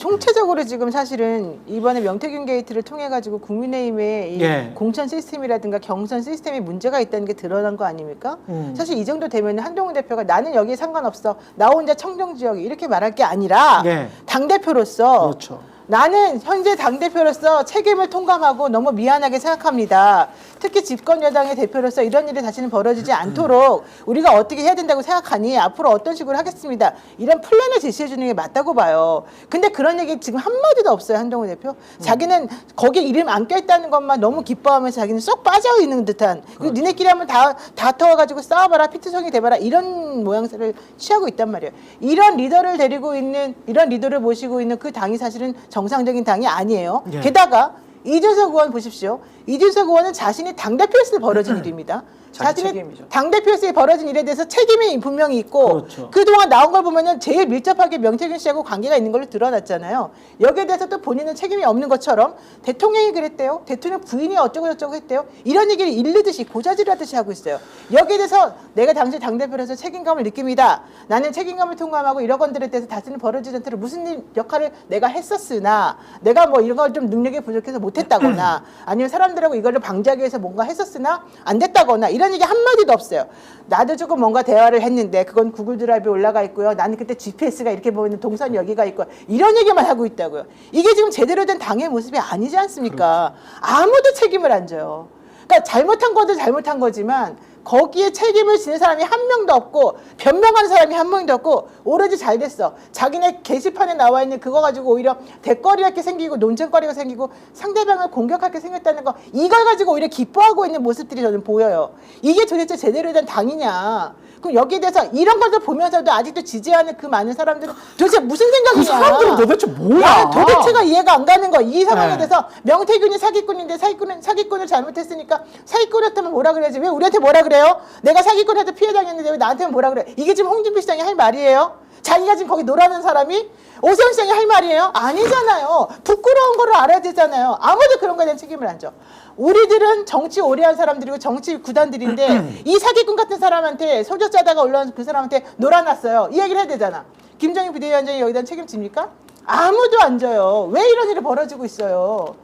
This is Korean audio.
총체적으로 지금 사실은 이번에 명태균 게이트를 통해 가지고 국민의힘의 이 예. 공천 시스템이라든가 경선 시스템에 문제가 있다는 게 드러난 거 아닙니까? 사실 이 정도 되면 한동훈 대표가 나는 여기에 상관없어. 나 혼자 청정 지역이 이렇게 말할 게 아니라 예. 당대표로서 그렇죠. 나는 현재 당대표로서 책임을 통감하고 너무 미안하게 생각합니다. 특히 집권 여당의 대표로서 이런 일이 다시는 벌어지지 않도록 우리가 어떻게 해야 된다고 생각하니 앞으로 어떤 식으로 하겠습니다. 이런 플랜을 제시해 주는 게 맞다고 봐요. 근데 그런 얘기 지금 한마디도 없어요. 한동훈 대표. 자기는 거기에 이름 안 껴있다는 것만 너무 기뻐하면서 자기는 쏙 빠져 있는 듯한 그리고 니네끼리 한번 다 터와가지고 싸워봐라 피투성이 돼봐라 이런 모양새를 취하고 있단 말이에요. 이런 리더를 데리고 있는 이런 리더를 모시고 있는 그 당이 사실은 정상적인 당이 아니에요. 예. 게다가 이준석 의원 보십시오. 이준석 의원은 자신이 당대표였을 때 벌어진 일입니다. 자기 자신의 책임이죠. 당대표에서 벌어진 일에 대해서 책임이 분명히 있고 그렇죠. 그동안 나온 걸 보면은 제일 밀접하게 명태균 씨하고 관계가 있는 걸로 드러났잖아요. 여기에 대해서 또 본인은 책임이 없는 것처럼 대통령이 그랬대요. 대통령 부인이 어쩌고 저쩌고 했대요. 이런 얘기를 일르듯이 고자질을 하듯이 하고 있어요. 여기에 대해서 내가 당시 당대표로서 책임감을 느낍니다. 나는 책임감을 통감하고 이런 것들에 대해서 다시는 벌어지지 않도록 무슨 일 역할을 내가 했었으나 내가 뭐 이런 걸 좀 능력이 부족해서 못했다거나 아니면 사람들하고 이거를 방지하기 위해서 뭔가 했었으나 안 됐다거나 이런 얘기 한마디도 없어요. 나도 조금 뭔가 대화를 했는데 그건 구글 드라이브에 올라가 있고요. 나는 그때 GPS가 이렇게 보이는 동선 여기가 있고 이런 얘기만 하고 있다고요. 이게 지금 제대로 된 당의 모습이 아니지 않습니까? 아무도 책임을 안 져요. 그러니까 잘못한 것도 잘못한 거지만 거기에 책임을 지는 사람이 한 명도 없고 변명하는 사람이 한 명도 없고 오로지 잘 됐어. 자기네 게시판에 나와 있는 그거 가지고 오히려 대거리할 게 생기고 논쟁거리가 생기고 상대방을 공격할 게 생겼다는 거 이걸 가지고 오히려 기뻐하고 있는 모습들이 저는 보여요. 이게 도대체 제대로 된 당이냐. 그럼 여기에 대해서 이런 것을 보면서도 아직도 지지하는 그 많은 사람들은 도대체 무슨 생각이냐. 그 사람들은 도대체 뭐야? 나는 도대체가 이해가 안 가는 거야. 이 상황에 네. 대해서 명태균이 사기꾼인데 사기꾼을 잘못했으니까 사기꾼이었다면 뭐라 그래야지. 왜 우리한테 뭐라 그래요? 내가 사기꾼한테 피해 당했는데 왜 나한테는 뭐라 그래? 이게 지금 홍준표 시장이 할 말이에요? 자기가 지금 거기 놀아는 사람이 오세훈 시장이 할 말이에요? 아니잖아요. 부끄러운 거를 알아야 되잖아요. 아무도 그런 거에 대한 책임을 안 져. 우리들은 정치 오래 한 사람들이고 정치 구단들인데 이 사기꾼 같은 사람한테 소주 짜다가 올라온 그 사람한테 놀아놨어요. 이 얘기를 해야 되잖아. 김정인 비대위원장이 여기다 책임집니까? 아무도 안 져요. 왜 이런 일이 벌어지고 있어요?